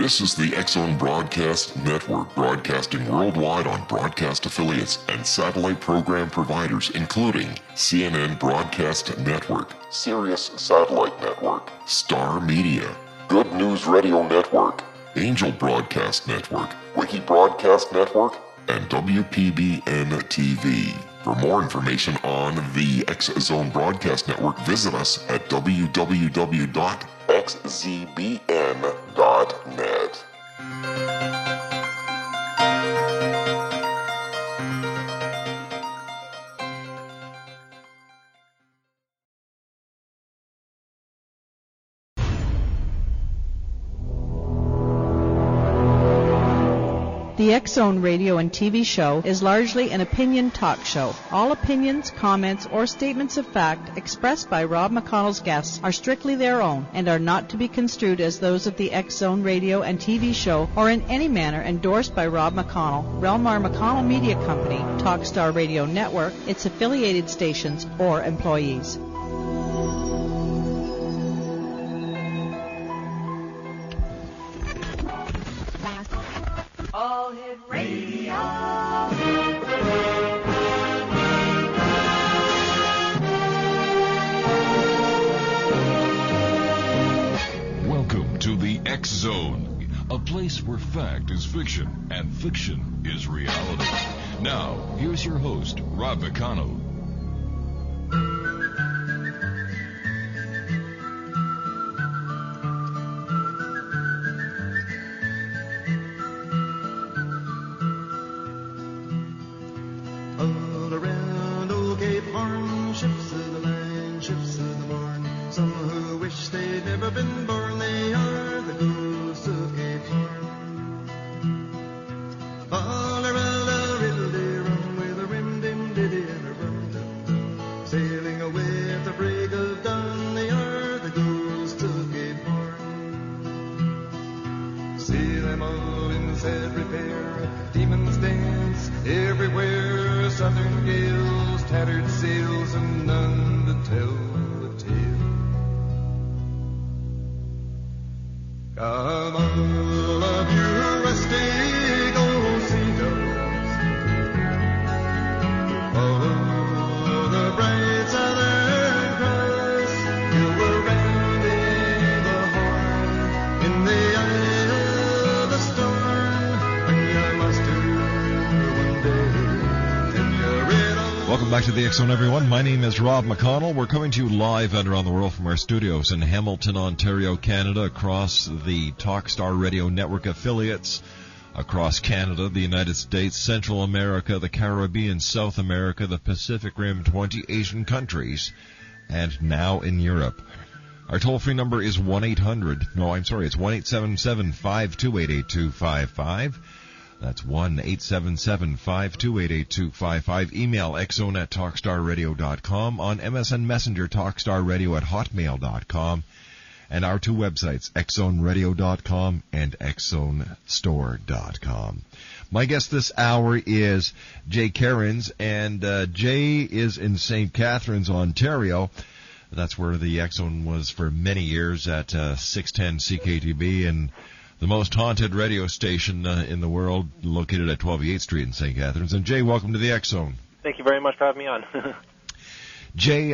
This is the X-Zone Broadcast Network, broadcasting worldwide on broadcast affiliates and satellite program providers, including CNN Broadcast Network, Sirius Satellite Network, Star Media, Good News Radio Network, Angel Broadcast Network, Wiki Broadcast Network, and WPBN TV. For more information on the X-Zone Broadcast Network, visit us at www.xzbn.net. The X-Zone radio and TV show is largely an opinion talk show. All opinions, comments, or statements of fact expressed by Rob McConnell's guests are strictly their own and are not to be construed as those of the X-Zone radio and TV show or in any manner endorsed by Rob McConnell, Relmar McConnell Media Company, Talkstar Radio Network, its affiliated stations, or employees. All Hit Radio. Welcome to the X-Zone, a place where fact is fiction and fiction is reality. Now, here's your host, Rob McConnell. Back to the X-Zone, everyone. My name is Rob McConnell. We're coming to you live and around the world from our studios in Hamilton, Ontario, Canada, across the Talkstar Radio Network affiliates, across Canada, the United States, Central America, the Caribbean, South America, the Pacific Rim, 20 Asian countries, and now in Europe. Our toll-free number is 1-877-528-8255. That's 1-877-528-8255. Email xzone@talkstarradio.com. On MSN Messenger, talkstarradio@hotmail.com. And our two websites, xzoneradio.com and xzonestore.com. My guest this hour is Jay Cairns, and Jay is in St. Catharines, Ontario. That's where the X-Zone was for many years at 610 CKTB, and the most haunted radio station in the world, located at 12th Street in St. Catharines. And Jay, welcome to the X-Zone. Thank you very much for having me on. Jay,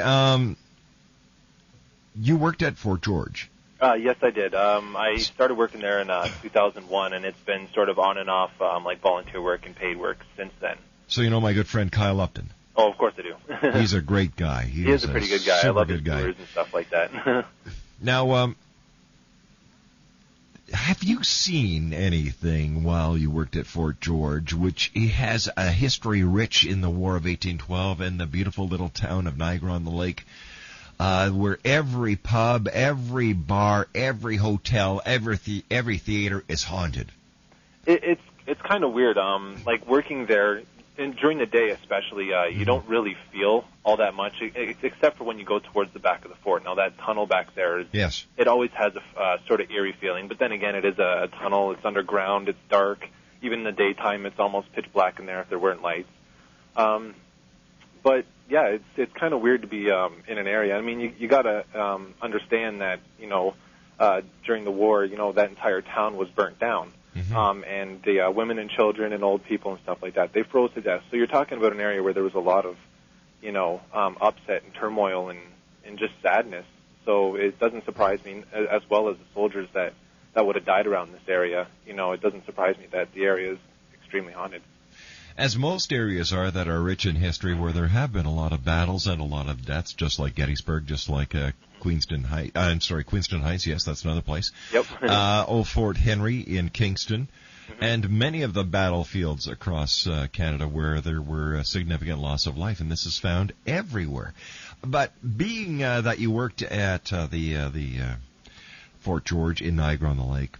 you worked at Fort George. Yes, I did. I started working there in 2001, and it's been sort of on and off, like volunteer work and paid work since then. So you know my good friend Kyle Upton? Oh, of course I do. He's a great guy. He is a pretty good guy. I love his tours and stuff like that. Now, have you seen anything while you worked at Fort George, which has a history rich in the War of 1812 and the beautiful little town of Niagara-on-the-Lake, where every pub, every bar, every hotel, every theater is haunted? It's kind of weird. Like working there, and during the day especially, you don't really feel all that much, except for when you go towards the back of the fort. Now, that tunnel back there, yes, it always has a sort of eerie feeling. But then again, it is a tunnel. It's underground. It's dark. Even in the daytime, it's almost pitch black in there if there weren't lights. But, yeah, it's kind of weird to be in an area. I mean, you got to understand that, you know, during the war, that entire town was burnt down. And the women and children and old people and stuff like that, they froze to death. So you're talking about an area where there was a lot of, upset and turmoil and just sadness. So it doesn't surprise me, as well as the soldiers that would have died around this area. It doesn't surprise me that the area is extremely haunted. As most areas are that are rich in history, where there have been a lot of battles and a lot of deaths, just like Gettysburg, just like Queenston Heights, yes, that's another place. Yep. Old Fort Henry in Kingston, and many of the battlefields across Canada where there were a significant loss of life, and this is found everywhere. But being that you worked at the Fort George in Niagara-on-the-Lake,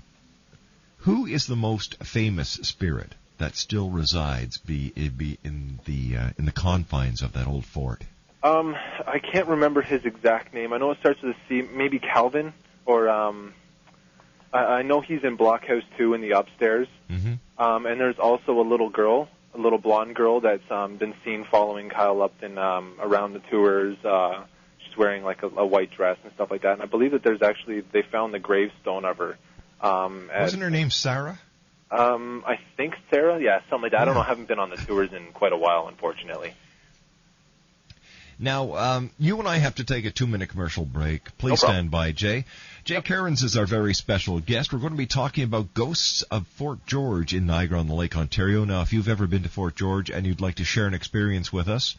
who is the most famous spirit that still resides in the confines of that old fort? I can't remember his exact name. I know it starts with a C, maybe Calvin, or I know he's in Blockhouse 2 in the upstairs. And there's also a little girl, a little blonde girl that's been seen following Kyle Upton around the tours. She's wearing like a white dress and stuff like that. And I believe that they found the gravestone of her. Wasn't her name Sarah? I think Sarah, yeah, something like that. I don't know. I haven't been on the tours in quite a while, unfortunately. Now, you and I have to take a 2-minute commercial break. Please stand by, Jay. Jay Cairns is our very special guest. We're going to be talking about ghosts of Fort George in Niagara-on-the-Lake, Ontario. Now, if you've ever been to Fort George and you'd like to share an experience with us,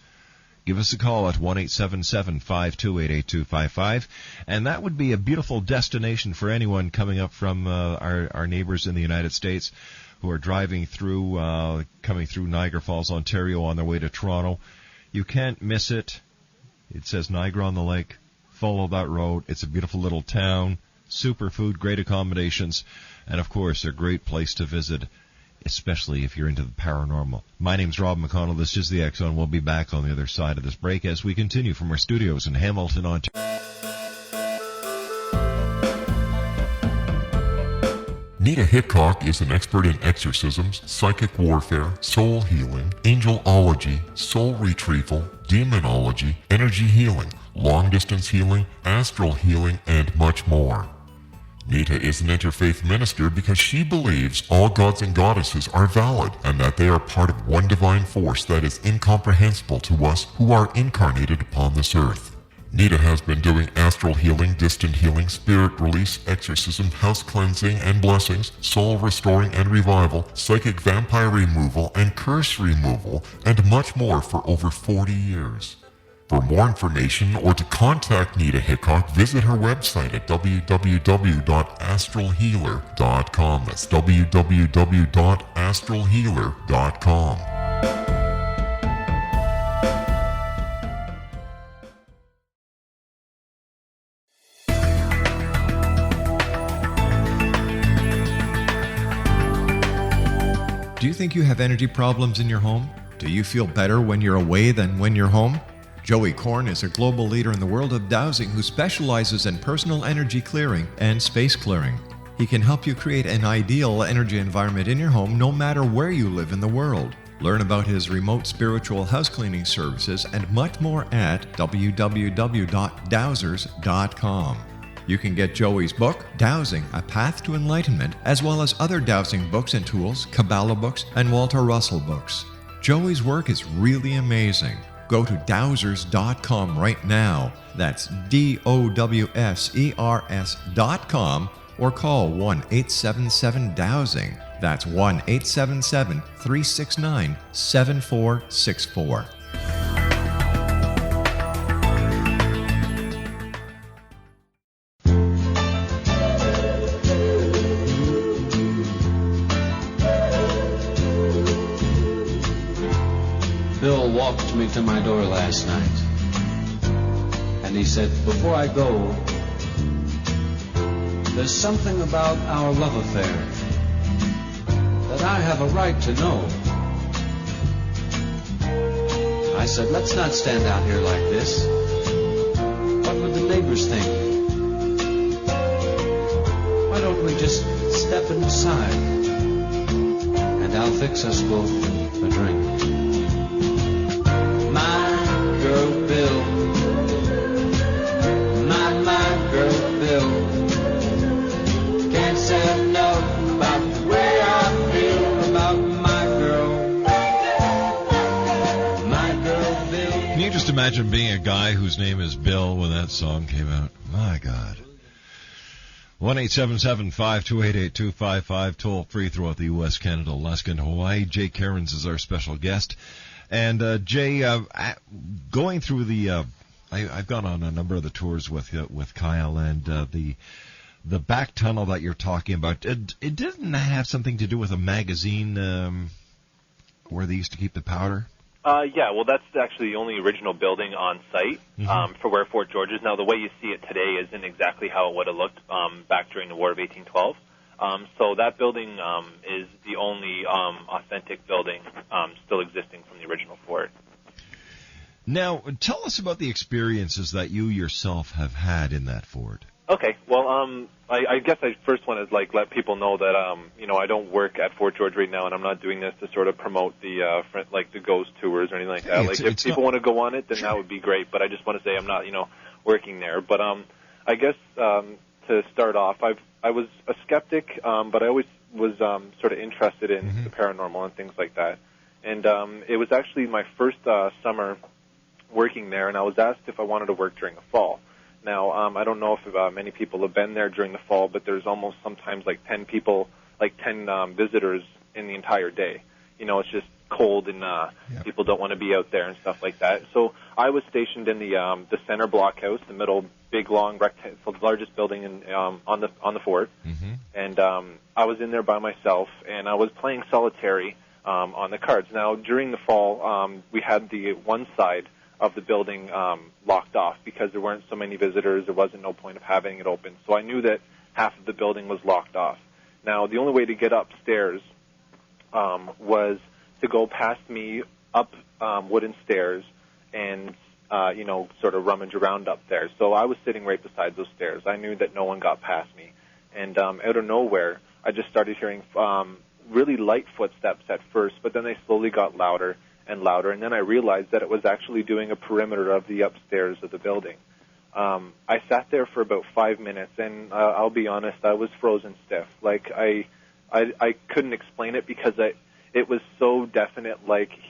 give us a call at 1-877-528-8255. And that would be a beautiful destination for anyone coming up from our neighbors in the United States who are driving through, coming through Niagara Falls, Ontario on their way to Toronto. You can't miss it. It says Niagara-on-the-Lake. Follow that road. It's a beautiful little town. Super food, great accommodations, and of course a great place to visit, especially if you're into the paranormal. My name's Rob McConnell. This is the X Zone. We'll be back on the other side of this break as we continue from our studios in Hamilton, Ontario. Nita Hickok is an expert in exorcisms, psychic warfare, soul healing, angelology, soul retrieval, demonology, energy healing, long-distance healing, astral healing, and much more. Nita is an interfaith minister because she believes all gods and goddesses are valid and that they are part of one divine force that is incomprehensible to us who are incarnated upon this earth. Nita has been doing astral healing, distant healing, spirit release, exorcism, house cleansing and blessings, soul restoring and revival, psychic vampire removal and curse removal, and much more for over 40 years. For more information or to contact Nita Hickok, visit her website at www.astralhealer.com. That's www.astralhealer.com. Do you think you have energy problems in your home? Do you feel better when you're away than when you're home? Joey Korn is a global leader in the world of dowsing who specializes in personal energy clearing and space clearing. He can help you create an ideal energy environment in your home no matter where you live in the world. Learn about his remote spiritual house cleaning services and much more at www.dowsers.com. You can get Joey's book, Dowsing, A Path to Enlightenment, as well as other dowsing books and tools, Kabbalah books, and Walter Russell books. Joey's work is really amazing. Go to dowsers.com right now. That's DOWSERS.com or call 1-877-DOWSING. That's 1-877-369-7464. Bill walked me to my door last night, and he said, "Before I go, there's something about our love affair that I have a right to know." I said, "Let's not stand out here like this. What would the neighbors think? Why don't we just step inside, and I'll fix us both a drink." My girl Bill, my girl Bill, imagine being a guy whose name is Bill when that song came out? My God. 1-877-528-8255, toll free throughout the U.S., Canada, Alaska, and Hawaii. Jay Cairns is our special guest. And Jay, going through the, I've gone on a number of the tours with Kyle, and the back tunnel that you're talking about, it didn't have something to do with a magazine where they used to keep the powder? Yeah, well, that's actually the only original building on site for where Fort George is. Now, the way you see it today isn't exactly how it would have looked back during the War of 1812. So that building is the only authentic building still existing from the original fort. Now, tell us about the experiences that you yourself have had in that fort. Okay, well, I guess I first want to let people know that I don't work at Fort George right now, and I'm not doing this to sort of promote the the ghost tours or anything like that. If people want to go on it, then that would be great. But I just want to say I'm not working there. But I guess to start off, I was a skeptic, but I always was sort of interested in the paranormal and things like that. And it was actually my first summer working there, and I was asked if I wanted to work during the fall. Now, I don't know if many people have been there during the fall, but there's almost sometimes 10 people, 10 visitors in the entire day. It's just cold and people don't want to be out there and stuff like that. So I was stationed in the center blockhouse, the middle big long rectangle, the largest building on the fort, and I was in there by myself, and I was playing solitary on the cards. Now, during the fall, we had the one side of the building locked off because there weren't so many visitors. There wasn't no point of having it open. So I knew that half of the building was locked off. Now, the only way to get upstairs was to go past me up wooden stairs and, sort of rummage around up there. So I was sitting right beside those stairs. I knew that no one got past me. And out of nowhere, I just started hearing really light footsteps at first, but then they slowly got louder and louder, and then I realized that it was actually doing a perimeter of the upstairs of the building. I sat there for about 5 minutes, and I'll be honest, I was frozen stiff. I couldn't explain it because it was so definite,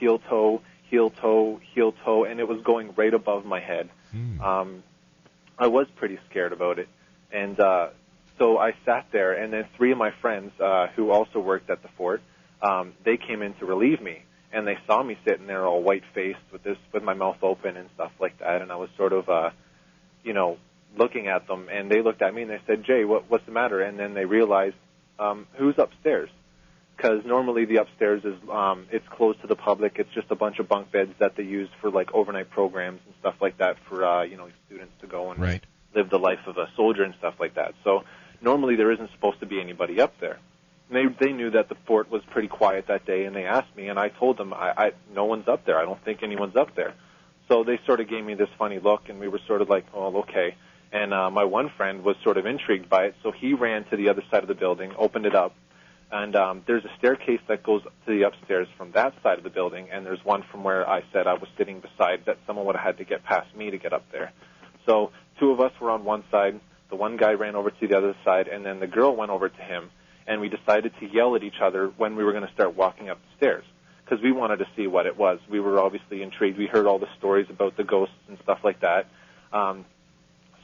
heel toe, heel toe, heel toe, and it was going right above my head. I was pretty scared about it, and so I sat there, and then 3 of my friends who also worked at the fort, they came in to relieve me. And they saw me sitting there all white-faced with my mouth open and stuff like that. And I was sort of, looking at them. And they looked at me and they said, "Jay, what's the matter?" And then they realized, who's upstairs? Because normally the upstairs is, it's closed to the public. It's just a bunch of bunk beds that they use for, overnight programs and stuff like that for, students to go and live the life of a soldier and stuff like that. So normally there isn't supposed to be anybody up there. They knew that the fort was pretty quiet that day, and they asked me, and I told them, no one's up there. I don't think anyone's up there. So they sort of gave me this funny look, and we were sort of like, oh, okay. And my one friend was sort of intrigued by it, so he ran to the other side of the building, opened it up, and there's a staircase that goes to the upstairs from that side of the building, and there's one from where I said I was sitting beside that someone would have had to get past me to get up there. So 2 of us were on one side, the one guy ran over to the other side, and then the girl went over to him, and we decided to yell at each other when we were going to start walking up the stairs because we wanted to see what it was. We were obviously intrigued. We heard all the stories about the ghosts and stuff like that.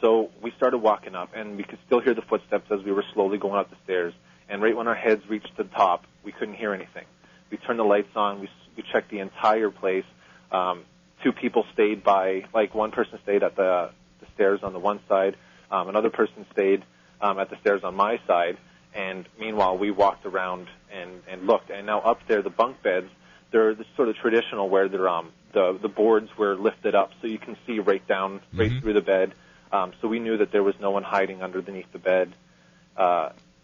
So we started walking up, and we could still hear the footsteps as we were slowly going up the stairs. And right when our heads reached the top, we couldn't hear anything. We turned the lights on. We checked the entire place. 2 people stayed by, one person stayed at the stairs on the one side. Another person stayed at the stairs on my side. And meanwhile, we walked around and looked. And now up there, the bunk beds, they're sort of traditional where they're, the boards were lifted up so you can see right down, right through the bed. So we knew that there was no one hiding underneath the bed.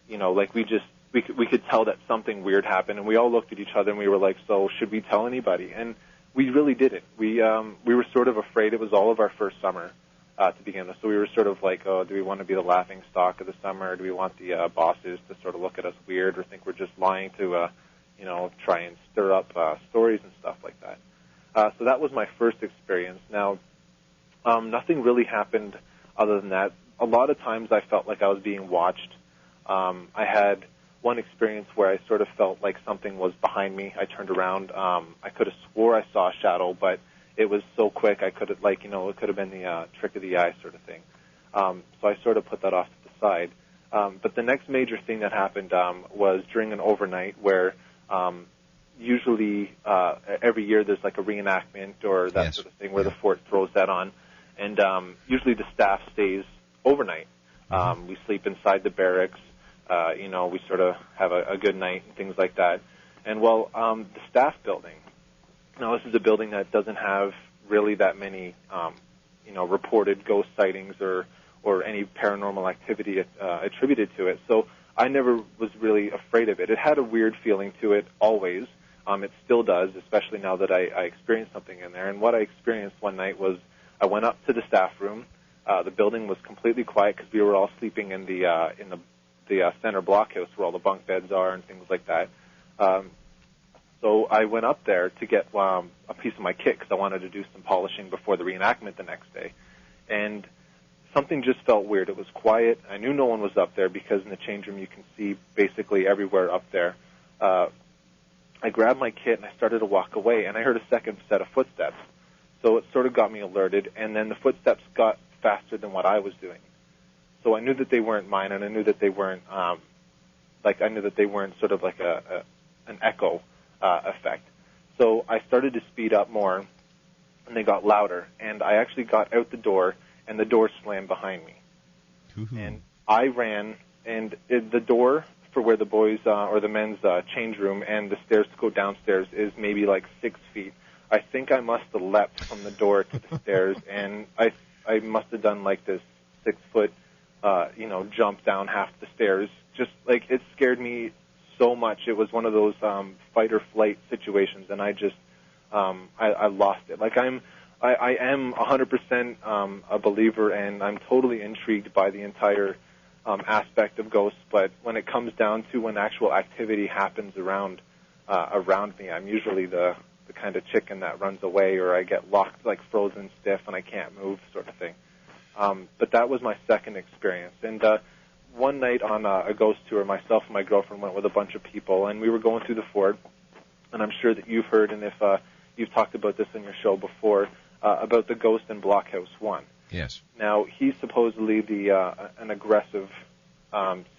We could tell that something weird happened. And we all looked at each other and we were like, so should we tell anybody? And we really didn't. We were sort of afraid. It was all of our first summer. To begin with. So we were sort of like, oh, do we want to be the laughing stock of the summer? Do we want the bosses to sort of look at us weird or think we're just lying to, try and stir up stories and stuff like that? So that was my first experience. Now, nothing really happened other than that. A lot of times I felt like I was being watched. I had one experience where I sort of felt like something was behind me. I turned around. I could have swore I saw a shadow, but it was so quick I could have, like, you know, it could have been the trick of the eye sort of thing. So I sort of put that off to the side. But the next major thing that happened was during an overnight where usually every year there's like a reenactment or that sort of thing where the fort throws that on. And usually the staff stays overnight. We sleep inside the barracks. You know, we sort of have a good night and things like that. And, well, the staff building, now this is a building that doesn't have really that many, you know, reported ghost sightings or any paranormal activity attributed to it. So I never was really afraid of it. It had a weird feeling to it always. It still does, especially now that I experienced something in there. And what I experienced one night was I went up to the staff room. The building was completely quiet because we were all sleeping in the center blockhouse where all the bunk beds are and things like that. So I went up there to get a piece of my kit because I wanted to do some polishing before the reenactment the next day. And something just felt weird. It was quiet. I knew no one was up there because in the change room you can see basically everywhere up there. I grabbed my kit and I started to walk away, and I heard a second set of footsteps. So it sort of got me alerted, and then the footsteps got faster than what I was doing. So I knew that they weren't mine, and I knew that they weren't sort of like an echo effect. So I started to speed up more, and they got louder, and I actually got out the door, and the door slammed behind me. Mm-hmm. And I ran, and the door for where the boys or the men's change room and the stairs to go downstairs is maybe like 6 feet. I think I must have leapt from the door to the stairs, and I must have done like this 6-foot, you know, jump down half the stairs. Just like it scared me so much. It was one of those fight or flight situations, and I just I lost it. Like I am 100% a believer, and I'm totally intrigued by the entire aspect of ghosts. But when it comes down to when actual activity happens around me, I'm usually the kind of chicken that runs away, or I get locked, like frozen stiff, and I can't move, sort of thing. But that was my second experience. And one night on a ghost tour, myself and my girlfriend went with a bunch of people, and we were going through the fort. And I'm sure that you've heard, and if you've talked about this in your show before, about the ghost in Blockhouse 1. Yes. Now, he's supposedly an aggressive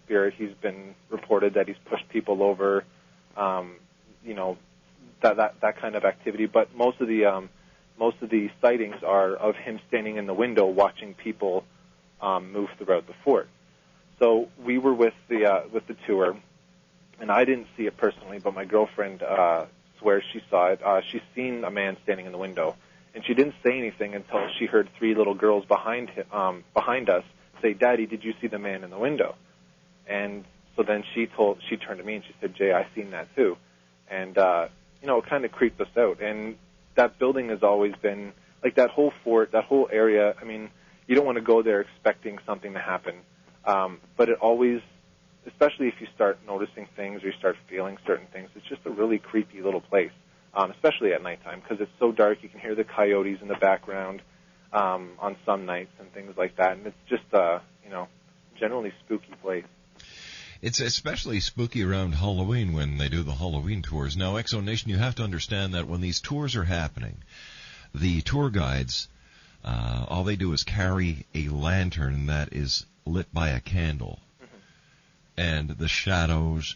spirit. He's been reported that he's pushed people over, you know, that kind of activity. But most of the sightings are of him standing in the window watching people move throughout the fort. So we were with the tour, and I didn't see it personally, but my girlfriend swears she saw it. She's seen a man standing in the window, and she didn't say anything until she heard 3 little girls behind us say, "Daddy, did you see the man in the window?" And so then she turned to me and she said, "Jay, I seen that too." And you know, it kind of creeped us out. And that building has always been like that whole fort, that whole area. I mean, you don't want to go there expecting something to happen, but it always, especially if you start noticing things or you start feeling certain things, it's just a really creepy little place, especially at nighttime because it's so dark. You can hear the coyotes in the background on some nights and things like that, and it's just you know, generally spooky place. It's especially spooky around Halloween when they do the Halloween tours. Now, Exo Nation, you have to understand that when these tours are happening, the tour guides, all they do is carry a lantern that is lit by a candle. Mm-hmm. And the shadows,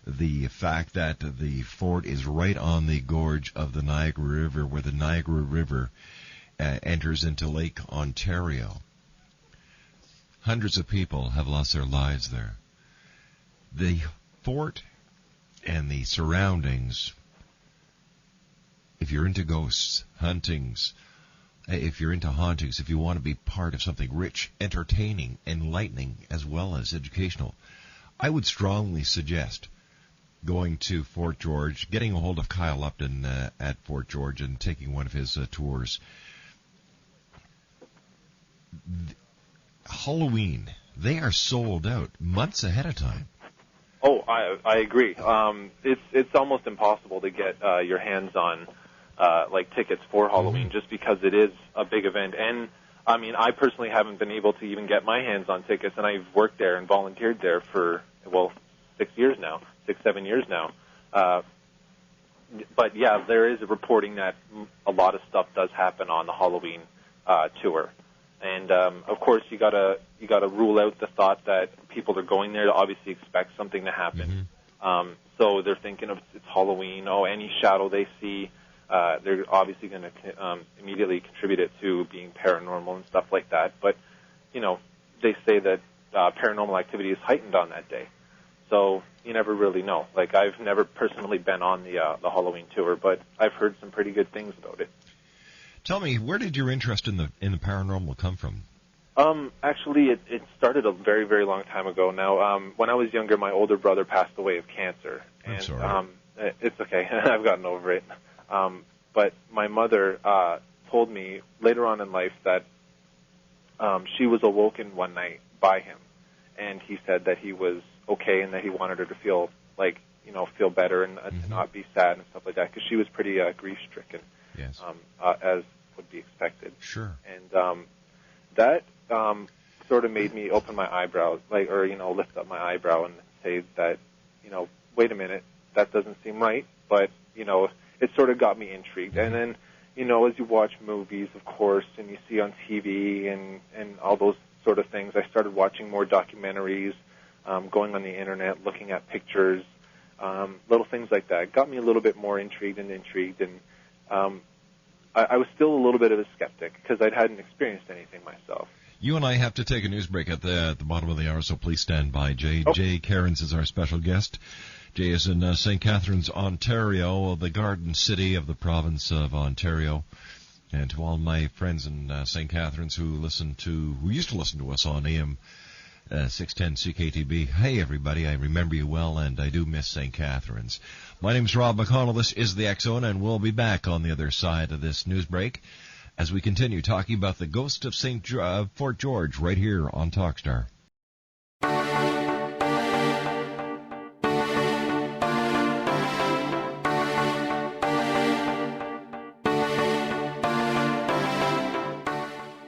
the fact that the fort is right on the gorge of the Niagara River, where the Niagara River enters into Lake Ontario. Hundreds of people have lost their lives there. The fort and the surroundings, if you're into ghosts, hauntings, if you're into hauntings, if you want to be part of something rich, entertaining, enlightening, as well as educational, I would strongly suggest going to Fort George, getting a hold of Kyle Upton at Fort George and taking one of his tours. Halloween, they are sold out months ahead of time. Oh, I agree. It's almost impossible to get your hands on like tickets for Halloween just because it is a big event. And I mean, I personally haven't been able to even get my hands on tickets, and I've worked there and volunteered there for 6 years now, 6-7 years now. But yeah, there is a reporting that a lot of stuff does happen on the Halloween tour, and of course you gotta rule out the thought that people are going there to obviously expect something to happen. So they're thinking of it's Halloween. Oh, any shadow they see, they're obviously going to immediately contribute it to being paranormal and stuff like that. But they say that paranormal activity is heightened on that day. So you never really know. Like, I've never personally been on the Halloween tour, but I've heard some pretty good things about it. Tell me, where did your interest in the paranormal come from? Actually, it started a very, very long time ago now. When I was younger, my older brother passed away of cancer. I'm sorry. It's okay. I've gotten over it. But my mother told me later on in life that she was awoken one night by him, and he said that he was okay and that he wanted her to feel like, feel better and to not be sad and stuff like that, because she was pretty grief-stricken, yes, as would be expected. Sure. And that sort of made me open my eyebrows, lift up my eyebrow and say that, wait a minute, that doesn't seem right, but, it sort of got me intrigued. And then, as you watch movies, of course, and you see on TV and all those sort of things, I started watching more documentaries, going on the internet, looking at pictures, little things like that. It got me a little bit more intrigued, and I was still a little bit of a skeptic because I hadn't experienced anything myself. You and I have to take a news break at the bottom of the hour, so please stand by. Jay Cairns is our special guest. Jay is in St. Catharines, Ontario, the Garden City of the province of Ontario. And to all my friends in St. Catharines who used to listen to us on AM 610 CKTB, hey everybody, I remember you well, and I do miss St. Catharines. My name's Rob McConnell. This is the X-Zone, and we'll be back on the other side of this news break as we continue talking about the ghost of Fort George right here on Talkstar.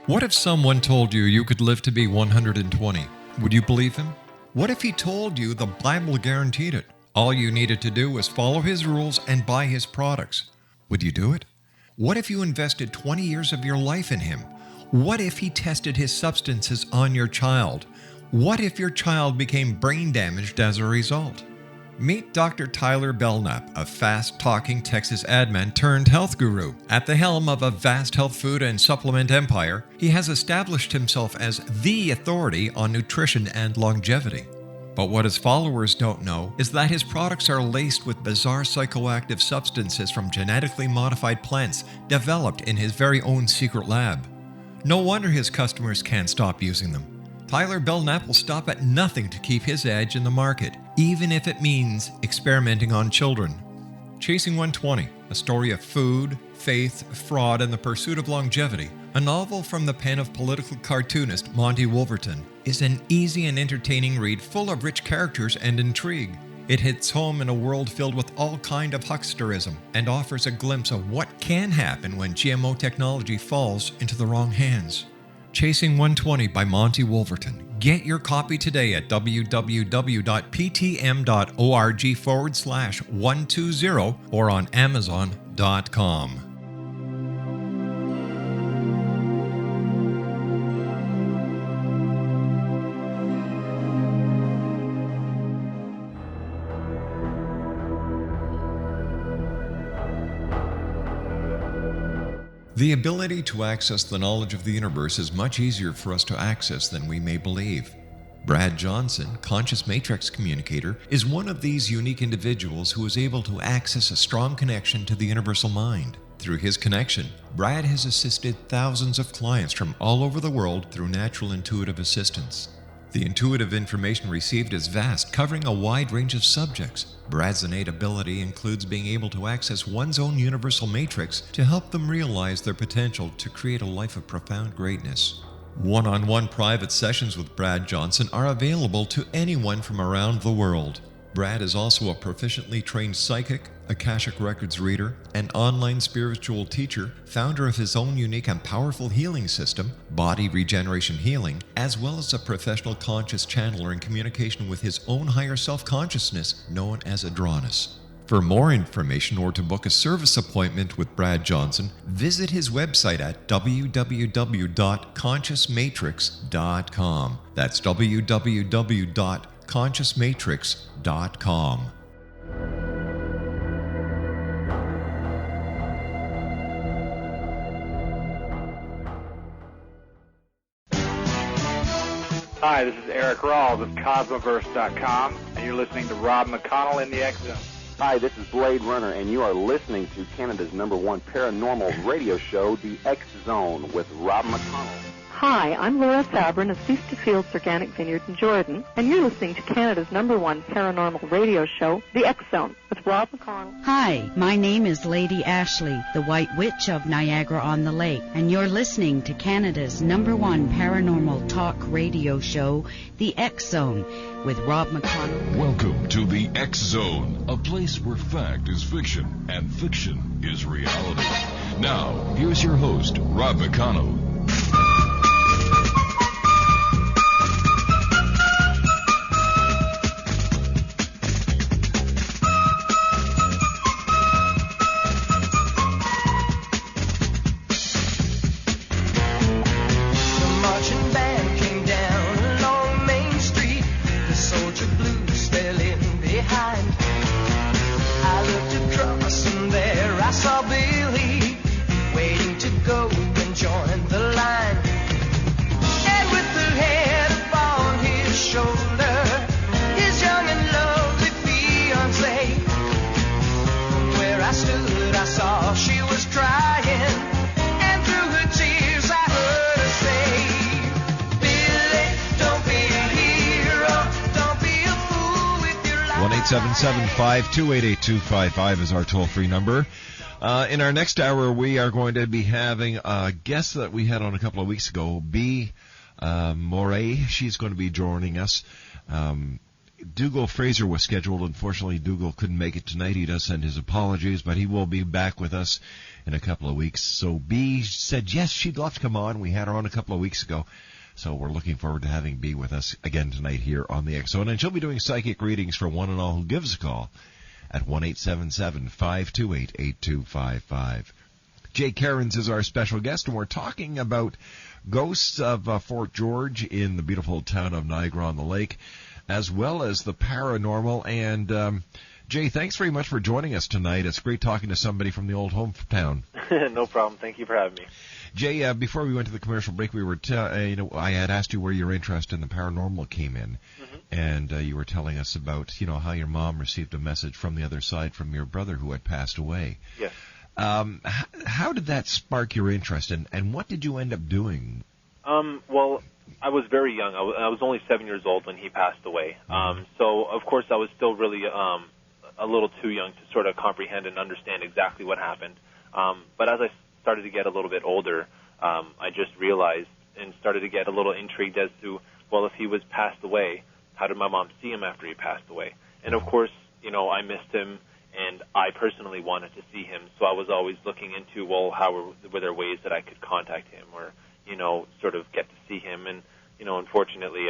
What if someone told you you could live to be 120? Would you believe him? What if he told you the Bible guaranteed it? All you needed to do was follow his rules and buy his products. Would you do it? What if you invested 20 years of your life in him? What if he tested his substances on your child? What if your child became brain damaged as a result? Meet Dr. Tyler Belknap, a fast-talking Texas admin turned health guru. At the helm of a vast health food and supplement empire, he has established himself as the authority on nutrition and longevity. But what his followers don't know is that his products are laced with bizarre psychoactive substances from genetically modified plants developed in his very own secret lab. No wonder his customers can't stop using them. Tyler Belknap will stop at nothing to keep his edge in the market, even if it means experimenting on children. Chasing 120, a story of food, faith, fraud, and the pursuit of longevity, a novel from the pen of political cartoonist Monty Wolverton, is an easy and entertaining read full of rich characters and intrigue. It hits home in a world filled with all kind of hucksterism and offers a glimpse of what can happen when GMO technology falls into the wrong hands. Chasing 120 by Monty Wolverton. Get your copy today at www.ptm.org/120 or on Amazon.com. The ability to access the knowledge of the universe is much easier for us to access than we may believe. Brad Johnson, conscious matrix communicator, is one of these unique individuals who is able to access a strong connection to the universal mind. Through his connection, Brad has assisted thousands of clients from all over the world through natural intuitive assistance. The intuitive information received is vast, covering a wide range of subjects. Brad's innate ability includes being able to access one's own universal matrix to help them realize their potential to create a life of profound greatness. One-on-one private sessions with Brad Johnson are available to anyone from around the world. Brad is also a proficiently trained psychic, Akashic Records reader, an online spiritual teacher, founder of his own unique and powerful healing system, Body Regeneration Healing, as well as a professional conscious channeler in communication with his own higher self-consciousness known as Adronis. For more information or to book a service appointment with Brad Johnson, visit his website at www.consciousmatrix.com. That's www.consciousmatrix.com. Hi, this is Eric Rawls of Cosmoverse.com, and you're listening to Rob McConnell in the X Zone. Hi, this is Blade Runner, and you are listening to Canada's #1 paranormal radio show, The X Zone, with Rob McConnell. Hi, I'm Laura Sabrin of Feast to Fields Organic Vineyard in Jordan, and you're listening to Canada's #1 paranormal radio show, The X Zone, with Rob McConnell. Hi, my name is Lady Ashley, the White Witch of Niagara-on-the-Lake, and you're listening to Canada's #1 paranormal talk radio show, The X Zone, with Rob McConnell. Welcome to the X Zone, a place where fact is fiction and fiction is reality. Now, here's your host, Rob McConnell. Seven 5288255 is our toll-free number. In our next hour, we are going to be having a guest that we had on a couple of weeks ago, B. Moray. She's going to be joining us. Dougal Fraser was scheduled. Unfortunately, Dougal couldn't make it tonight. He does send his apologies, but he will be back with us in a couple of weeks. So B said yes, she'd love to come on. We had her on a couple of weeks ago. So we're looking forward to having B with us again tonight here on the X Zone. And she'll be doing psychic readings for one and all who gives a call at 1-877-528-8255. Jay Cairns is our special guest, and we're talking about ghosts of Fort George in the beautiful town of Niagara-on-the-Lake, as well as the paranormal. And Jay, thanks very much for joining us tonight. It's great talking to somebody from the old hometown. No problem. Thank you for having me. Jay, before we went to the commercial break, we were I had asked you where your interest in the paranormal came in, and you were telling us about how your mom received a message from the other side from your brother who had passed away. Yes. How did that spark your interest, and what did you end up doing? Well, I was very young. I was only 7 years old when he passed away. So of course I was still really a little too young to sort of comprehend and understand exactly what happened. But as I started to get a little bit older, I just realized and started to get a little intrigued as to, well, if he was passed away, how did my mom see him after he passed away? And of course, I missed him, and I personally wanted to see him, so I was always looking into, well, were there ways that I could contact him or, sort of get to see him? And, unfortunately,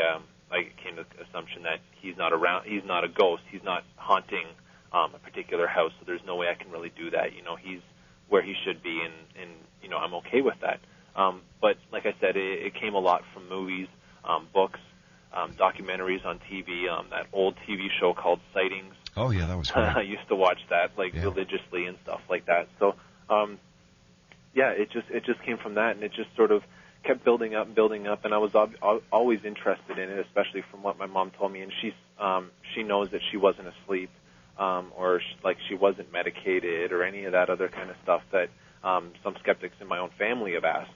I came to the assumption that he's not around, he's not a ghost, he's not haunting a particular house, so there's no way I can really do that. He's where he should be, and I'm okay with that. But like I said, it came a lot from movies, books, documentaries on TV, that old TV show called Sightings. Oh, yeah, that was great. I used to watch that, religiously and stuff like that. So, it just came from that, and it just sort of kept building up, and I was always interested in it, especially from what my mom told me, and she knows that she wasn't asleep, or she wasn't medicated or any of that other kind of stuff that some skeptics in my own family have asked.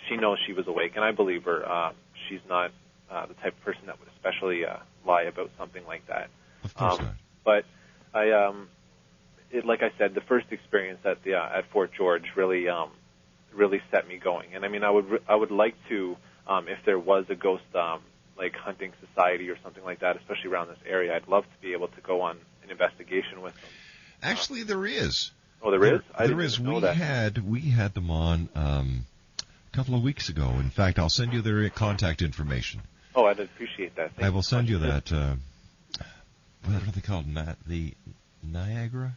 She knows she was awake, and I believe her. She's not the type of person that would especially lie about something like that. Of course not. But like I said, the first experience at Fort George really set me going. And I mean, I would like to, if there was a ghost hunting society or something like that, especially around this area, I'd love to be able to go on an investigation with them. Actually, there is. Oh, there is? There is. We had them on a couple of weeks ago. In fact, I'll send you their contact information. Oh, I'd appreciate that. I will send you that. What are they called? The Niagara?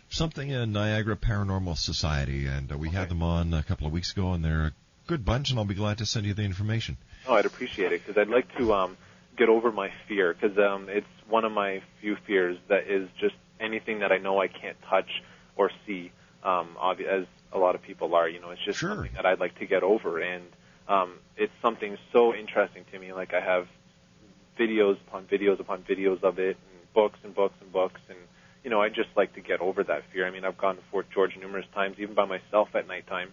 Something in Niagara Paranormal Society, and we had them on a couple of weeks ago, and they're a good bunch, and I'll be glad to send you the information. Oh, I'd appreciate it, because I'd like to get over my fear, because it's one of my few fears that is just anything that I know I can't touch or see, as a lot of people are. It's just something that I'd like to get over, and it's something so interesting to me. Like, I have videos upon videos upon videos of it, and books and books and books, and I just like to get over that fear. I mean, I've gone to Fort George numerous times, even by myself at nighttime,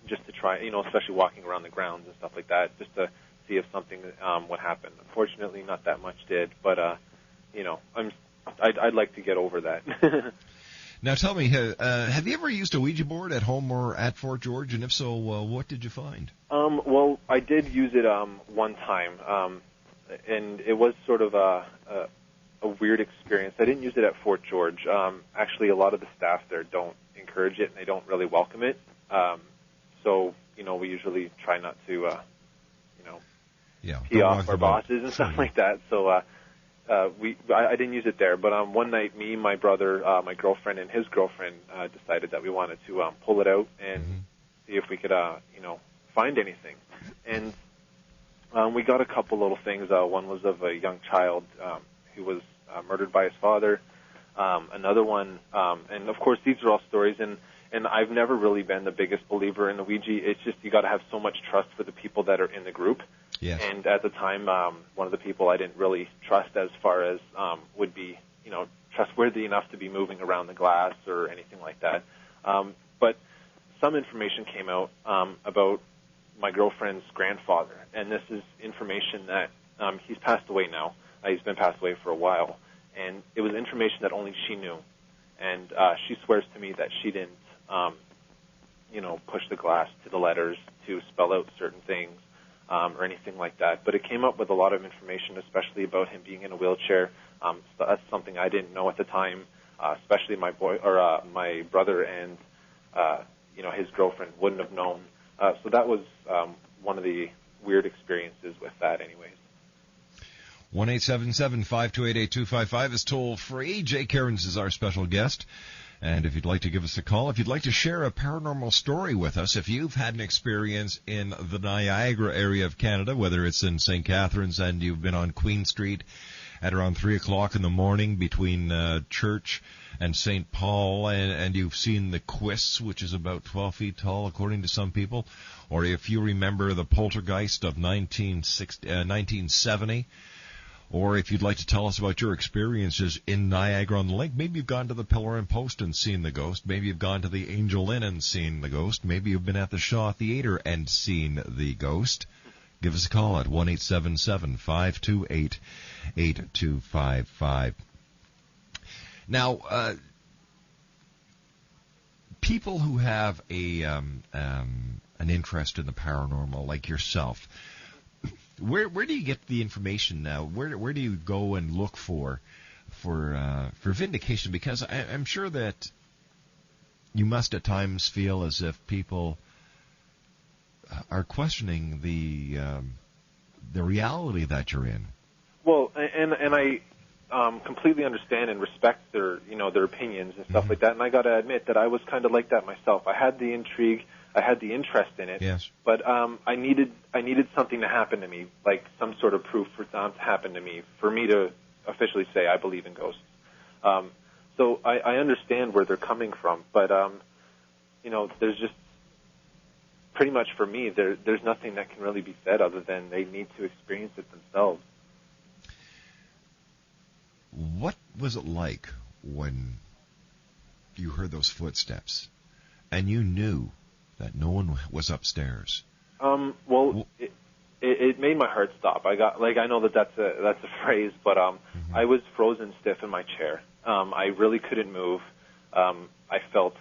just to try, especially walking around the grounds and stuff like that, just to see if something would happen. Unfortunately, not that much did, but I'd like to get over that. Now, tell me, have you ever used a Ouija board at home or at Fort George, and if so, what did you find? Well, I did use it one time, and it was sort of a weird experience. I didn't use it at Fort George. Actually, a lot of the staff there don't encourage it, and they don't really welcome it. So, we usually try not to, pee off our bosses and stuff like that. So, I didn't use it there. But one night, me, my brother, my girlfriend, and his girlfriend decided that we wanted to pull it out and see if we could, find anything. And we got a couple little things. One was of a young child who was murdered by his father. Another one, and of course these are all stories, and I've never really been the biggest believer in the Ouija. It's just you got to have so much trust for the people that are in the group. Yes. And at the time, one of the people I didn't really trust as far as would be, trustworthy enough to be moving around the glass or anything like that. But some information came out about my girlfriend's grandfather, and this is information that he's passed away now. He's been passed away for a while, and it was information that only she knew. And she swears to me that she didn't, push the glass to the letters to spell out certain things or anything like that. But it came up with a lot of information, especially about him being in a wheelchair. That's something I didn't know at the time, especially my brother and his girlfriend wouldn't have known. So that was one of the weird experiences with that, anyways. 1-877-528-8255 is toll free. Jay Cairns is our special guest. And if you'd like to give us a call, if you'd like to share a paranormal story with us, if you've had an experience in the Niagara area of Canada, whether it's in St. Catharines and you've been on Queen Street at around 3 o'clock in the morning between Church and St. Paul, and you've seen the Quists, which is about 12 feet tall, according to some people, or if you remember the poltergeist of 1970, or if you'd like to tell us about your experiences in Niagara-on-the-Lake, maybe you've gone to the Pillar and Post and seen the ghost, maybe you've gone to the Angel Inn and seen the ghost, maybe you've been at the Shaw Theater and seen the ghost. Give us a call at 1-877-528-8255. Now, people who have an interest in the paranormal, like yourself, where do you get the information now? Where do you go and look for vindication? Because I'm sure that you must at times feel as if people are questioning the reality that you're in. Well, and I completely understand and respect their opinions and stuff like that. And I got to admit that I was kind of like that myself. I had the intrigue, I had the interest in it. Yes. But I needed something to happen to me, like some sort of proof for something to happen to me, for me to officially say I believe in ghosts. So I understand where they're coming from, but there's just pretty much for me there's nothing that can really be said other than they need to experience it themselves. What was it like when you heard those footsteps and you knew that no one was upstairs? Well, it made my heart stop. I know that's a phrase, but I was frozen stiff in my chair. I really couldn't move. I felt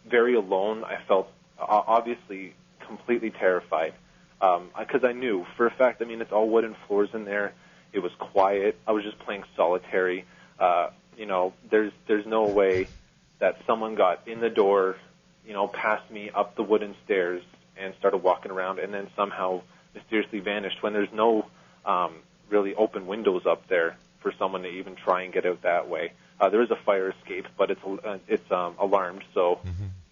very alone. I felt obviously completely terrified because I knew for a fact. I mean, it's all wooden floors in there. It was quiet. I was just playing solitary. There's no way that someone got in the door, past me up the wooden stairs and started walking around and then somehow mysteriously vanished when there's no really open windows up there. for someone to even try and get out that way. There is a fire escape, but it's alarmed, so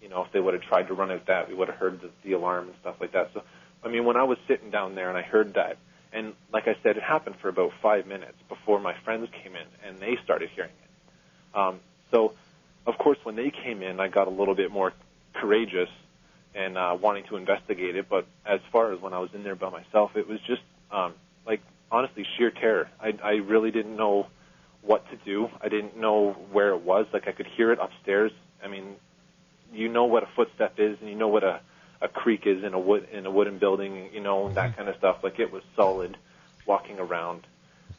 if they would have tried to run out that, we would have heard the alarm and stuff like that. So, I mean, when I was sitting down there and I heard that, and like I said, it happened for about 5 minutes before my friends came in, and they started hearing it. So, of course, when they came in, I got a little bit more courageous and wanting to investigate it. But as far as when I was in there by myself, it was just, honestly, sheer terror. I really didn't know what to do. I didn't know where it was. Like, I could hear it upstairs. I mean, you know what a footstep is, and you know what a creak is in a wooden building, that kind of stuff. Like, it was solid walking around.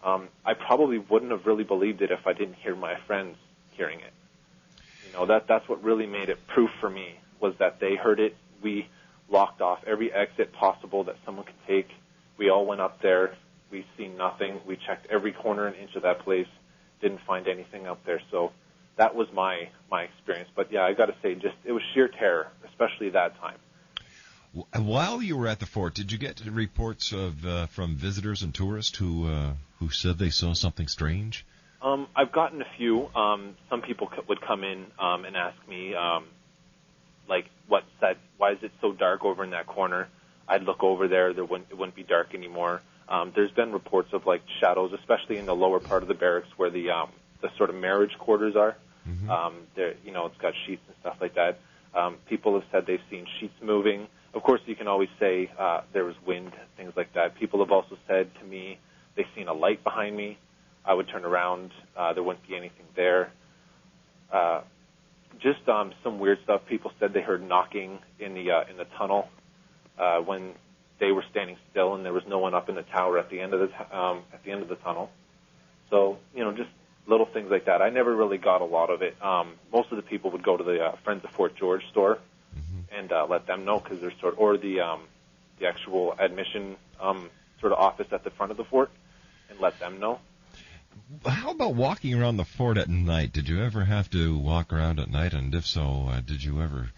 I probably wouldn't have really believed it if I didn't hear my friends hearing it. That's what really made it proof for me, was that they heard it. We locked off every exit possible that someone could take. We all went up there. We seen nothing. We checked every corner and inch of that place. Didn't find anything up there. So that was my experience. But yeah, I got to say, it was sheer terror, especially that time. While you were at the fort, did you get reports from visitors and tourists who said they saw something strange? I've gotten a few. Some people would come in and ask me, why is it so dark over in that corner? I'd look over there. It wouldn't be dark anymore. There's been reports of shadows, especially in the lower part of the barracks where the sort of marriage quarters are. There, it's got sheets and stuff like that. People have said they've seen sheets moving. Of course, you can always say there was wind, things like that. People have also said to me they've seen a light behind me. I would turn around. There wouldn't be anything there. Just some weird stuff. People said they heard knocking in the tunnel when they were standing still, and there was no one up in the tower at the end of the tunnel. So just little things like that. I never really got a lot of it. Most of the people would go to the Friends of Fort George store and let them know, because there's or the actual admission sort of office at the front of the fort, and let them know. How about walking around the fort at night? Did you ever have to walk around at night? And if so, did you ever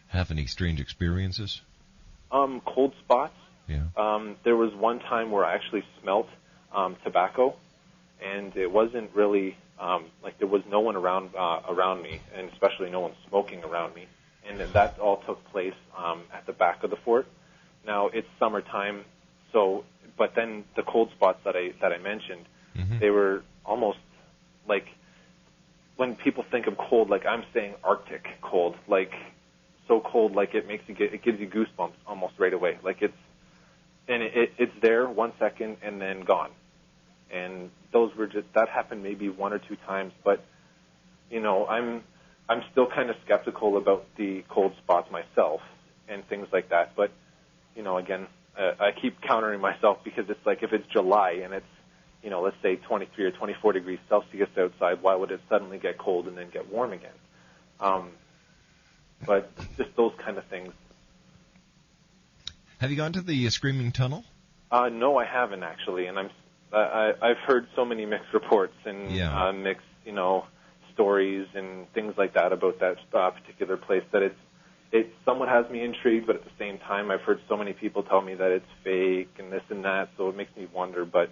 have any strange experiences? Cold spots. Yeah. There was one time where I actually smelt tobacco, and it wasn't really there was no one around me, and especially no one smoking around me. And that all took place at the back of the fort. Now it's summertime, but then the cold spots that I mentioned, they were almost like, when people think of cold, like I'm saying Arctic cold, like so cold, like it gives you goosebumps almost right away. Like it's there 1 second and then gone. And that happened maybe 1 or 2 times, but I'm still kind of skeptical about the cold spots myself and things like that. But again, I keep countering myself, because it's like, if it's July and it's let's say 23 or 24 degrees Celsius outside, why would it suddenly get cold and then get warm again? But just those kind of things. Have you gone to the Screaming Tunnel? No, I haven't actually, and I've heard so many mixed reports and mixed stories and things like that about that particular place, that it somewhat has me intrigued, but at the same time I've heard so many people tell me that it's fake and this and that, so it makes me wonder. But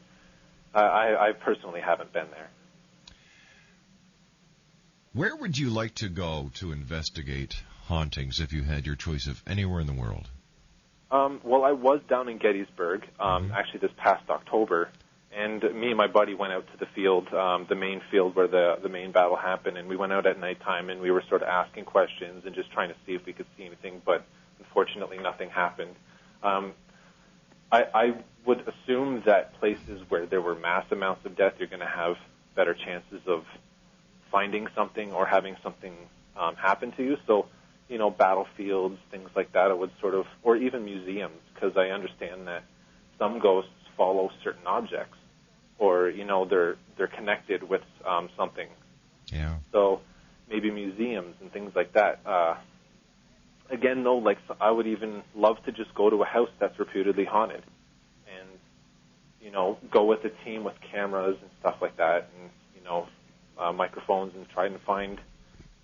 I personally haven't been there. Where would you like to go to investigate hauntings if you had your choice of anywhere in the world? Well, I was down in Gettysburg, actually this past October, and me and my buddy went out to the field, the main field where the main battle happened, and we went out at nighttime, and we were sort of asking questions and just trying to see if we could see anything, but unfortunately nothing happened. I would assume that places where there were mass amounts of death, you're going to have better chances of finding something or having something happen to you. So, battlefields, things like that, I would or even museums, because I understand that some ghosts follow certain objects, or, they're connected with something. Yeah. So maybe museums and things like that. Again, though, I would even love to just go to a house that's reputedly haunted and, go with a team with cameras and stuff like that and, microphones, and try and find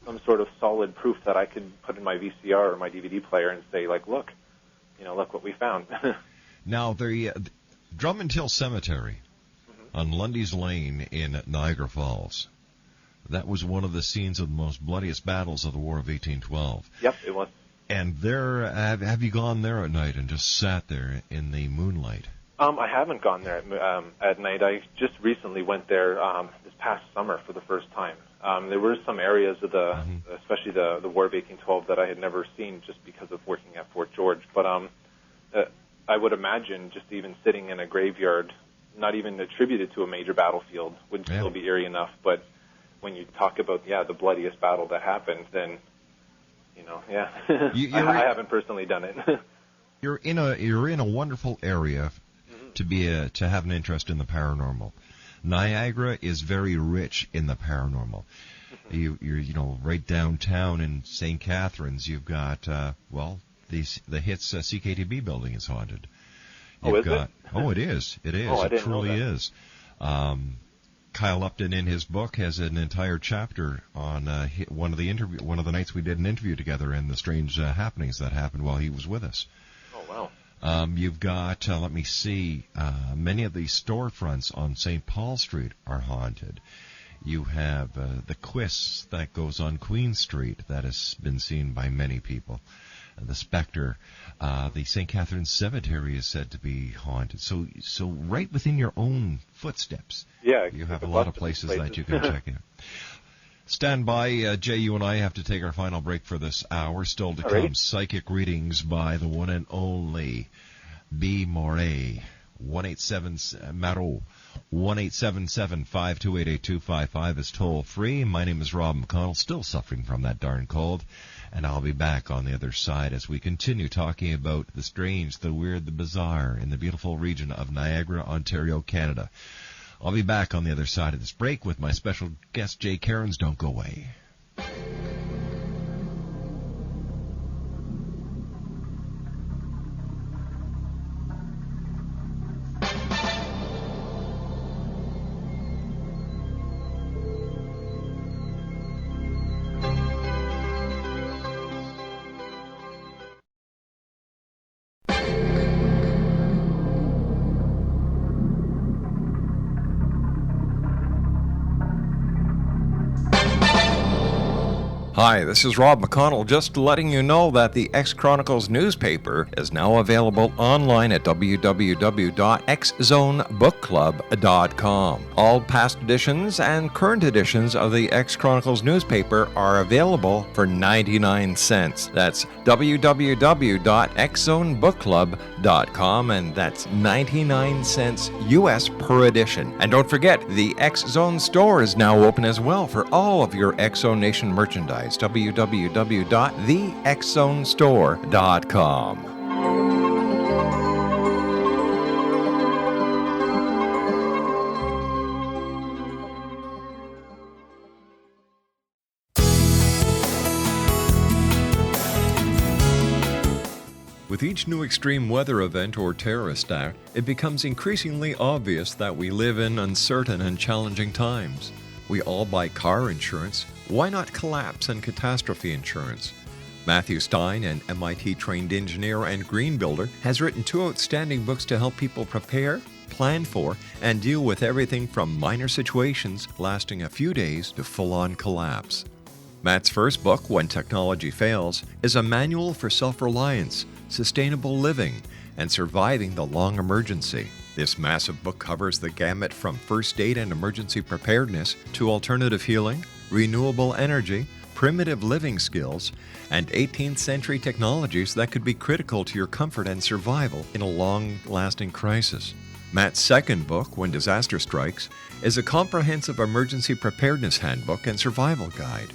some sort of solid proof that I could put in my VCR or my DVD player and say, look what we found. Now, the Drummond Hill Cemetery, on Lundy's Lane in Niagara Falls. That was one of the scenes of the most bloodiest battles of the War of 1812. Yep, it was. And there, have you gone there at night and just sat there in the moonlight? I haven't gone there at night. I just recently went there this past summer for the first time. There were some areas of especially the War of 1812, that I had never seen just because of working at Fort George. But I would imagine just even sitting in a graveyard, not even attributed to a major battlefield, would still be eerie enough. But when you talk about the bloodiest battle that happened, then I haven't personally done it. You're in a wonderful area to have an interest in the paranormal. Niagara is very rich in the paranormal. You're right downtown in St. Catharines. You've got the hits CKTB building is haunted. It is. It is. It truly is. Kyle Upton in his book has an entire chapter on one of the nights we did an interview together and the strange happenings that happened while he was with us. Oh wow. You've got, let me see, many of these storefronts on St. Paul Street are haunted. You have the Quiss that goes on Queen Street that has been seen by many people. The Spectre, the St. Catharines Cemetery is said to be haunted. So right within your own footsteps, you have a lot of places that you can check in. Stand by, Jay, you and I have to take our final break for this hour. Still to come, psychic readings by the one and only B. Moret. 1-877-528-8255 is toll free. My name is Rob McConnell, still suffering from that darn cold, and I'll be back on the other side as we continue talking about the strange, the weird, the bizarre in the beautiful region of Niagara, Ontario, Canada. I'll be back on the other side of this break with my special guest, Jay Cairns. Don't go away. Hi, this is Rob McConnell, just letting you know that the X Chronicles newspaper is now available online at www.xzonebookclub.com. All past editions and current editions of the X Chronicles newspaper are available for 99 cents. That's www.xzonebookclub.com, and that's 99 cents US per edition. And don't forget, the X Zone store is now open as well for all of your X Zone Nation merchandise. www.thexzonestore.com. With each new extreme weather event or terrorist act, it becomes increasingly obvious that we live in uncertain and challenging times. We all buy car insurance. Why not collapse and catastrophe insurance? Matthew Stein, an MIT-trained engineer and green builder, has written 2 outstanding books to help people prepare, plan for, and deal with everything from minor situations lasting a few days to full-on collapse. Matt's first book, When Technology Fails, is a manual for self-reliance, sustainable living, and surviving the long emergency. This massive book covers the gamut from first aid and emergency preparedness to alternative healing, renewable energy, primitive living skills, and 18th century technologies that could be critical to your comfort and survival in a long-lasting crisis. Matt's second book, When Disaster Strikes, is a comprehensive emergency preparedness handbook and survival guide.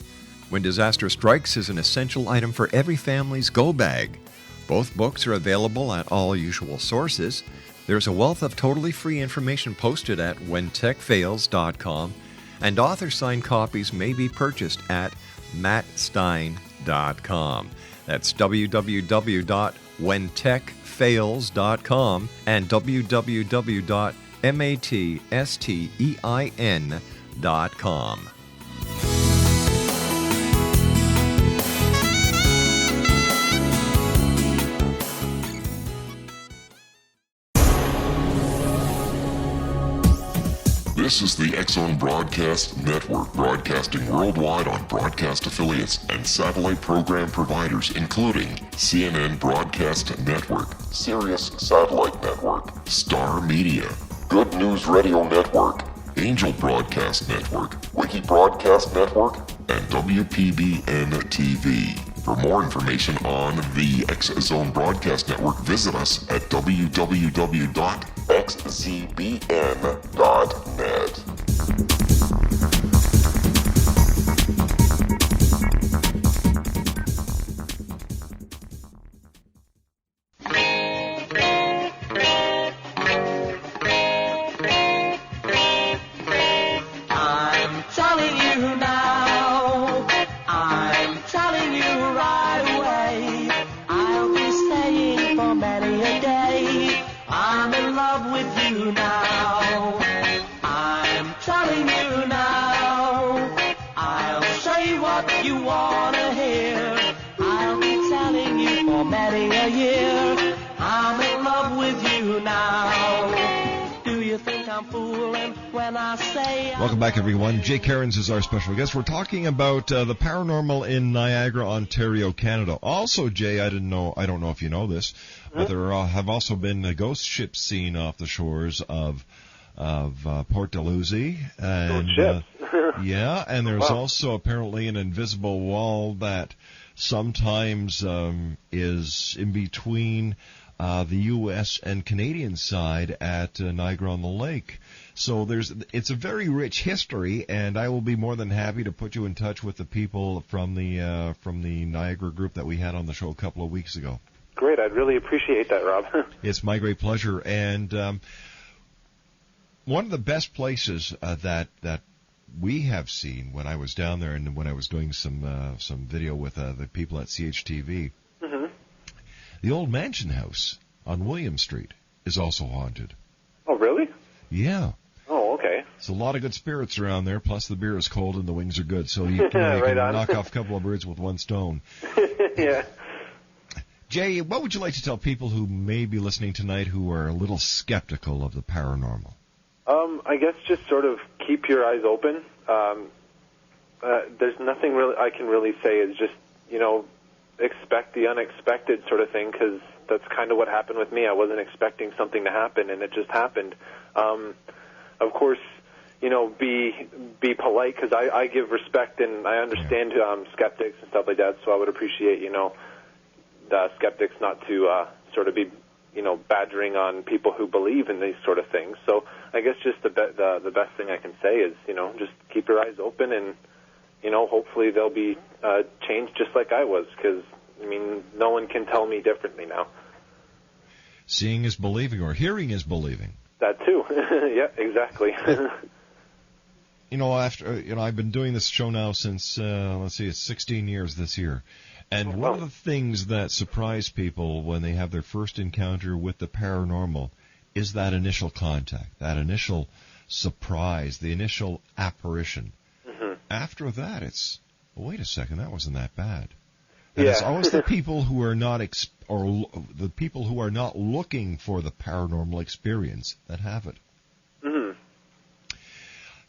When Disaster Strikes is an essential item for every family's go bag. Both books are available at all usual sources. There's a wealth of totally free information posted at whentechfails.com, and author-signed copies may be purchased at mattstein.com. That's www.whentechfails.com and www.mattstein.com. This is the X-Zone Broadcast Network, broadcasting worldwide on broadcast affiliates and satellite program providers, including CNN Broadcast Network, Sirius Satellite Network, Star Media, Good News Radio Network, Angel Broadcast Network, Wiki Broadcast Network, and WPBN TV. For more information on the X-Zone Broadcast Network, visit us at www.xzbn.net. Welcome back, everyone. Jay Cairns is our special guest. We're talking about the paranormal in Niagara, Ontario, Canada. Also, Jay, I don't know if you know this, but there have also been ghost ships seen off the shores of Port Dalhousie. And, yeah, and there's also apparently an invisible wall that sometimes is in between the U.S. and Canadian side at Niagara-on-the-Lake. So it's a very rich history, and I will be more than happy to put you in touch with the people from the Niagara group that we had on the show a couple of weeks ago. Great, I'd really appreciate that, Rob. It's my great pleasure. And one of the best places that we have seen when I was down there and when I was doing some video with the people at CHTV, the old mansion house on William Street is also haunted. Oh, really? Yeah. Oh, okay. There's a lot of good spirits around there, plus the beer is cold and the wings are good, so you can knock off a couple of birds with one stone. Yeah. Jay, what would you like to tell people who may be listening tonight who are a little skeptical of the paranormal? I guess just sort of keep your eyes open. There's nothing really I can really say. Is just, expect the unexpected sort of thing, because that's kind of what happened with me. I wasn't expecting something to happen, and it just happened. Of course, be polite, because I give respect, and I understand skeptics and stuff like that, so I would appreciate, the skeptics not to sort of be, badgering on people who believe in these sort of things. So I guess just the best thing I can say is, just keep your eyes open, and, hopefully they'll be changed just like I was, because, no one can tell me differently now. Seeing is believing, or hearing is believing. That too. Yeah, exactly. I've been doing this show now since, it's 16 years this year. And one of the things that surprise people when they have their first encounter with the paranormal is that initial contact, that initial surprise, the initial apparition. After that, it's, wait a second, that wasn't that bad. And it's always the people who are not the people who are not looking for the paranormal experience that have it.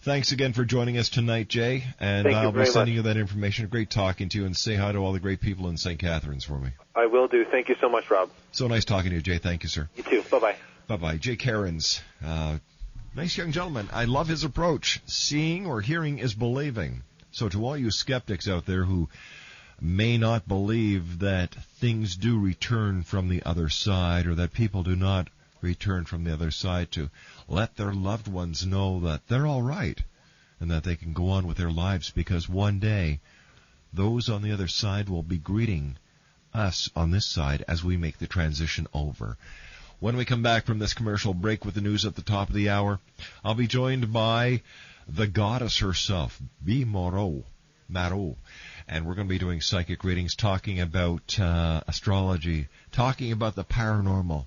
Thanks again for joining us tonight, Jay. And I'll be sending you that information. Great talking to you, and say hi to all the great people in St. Catharines for me. I will do. Thank you so much, Rob. So nice talking to you, Jay. Thank you, sir. You too. Bye-bye. Bye-bye. Jay Cairns. Nice young gentleman. I love his approach. Seeing or hearing is believing. So to all you skeptics out there who may not believe that things do return from the other side, or that people do not return from the other side, to let their loved ones know that they're all right and that they can go on with their lives, because one day those on the other side will be greeting us on this side as we make the transition over. When we come back from this commercial break with the news at the top of the hour, I'll be joined by the goddess herself, B. Marot, and we're going to be doing psychic readings, talking about astrology, talking about the paranormal.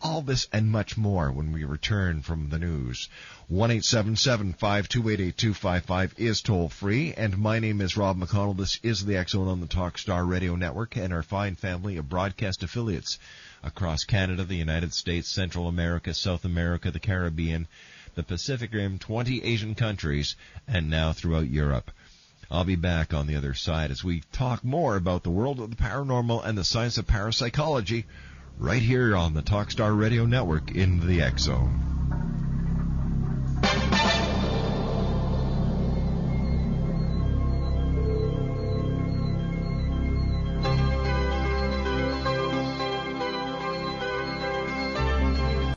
All this and much more when we return from the news. 1-877-528-8255 is toll-free, and my name is Rob McConnell. This is the X-Zone on the Talkstar Radio Network and our fine family of broadcast affiliates across Canada, the United States, Central America, South America, the Caribbean, the Pacific Rim, 20 Asian countries, and now throughout Europe. I'll be back on the other side as we talk more about the world of the paranormal and the science of parapsychology right here on the Talkstar Radio Network in the X Zone.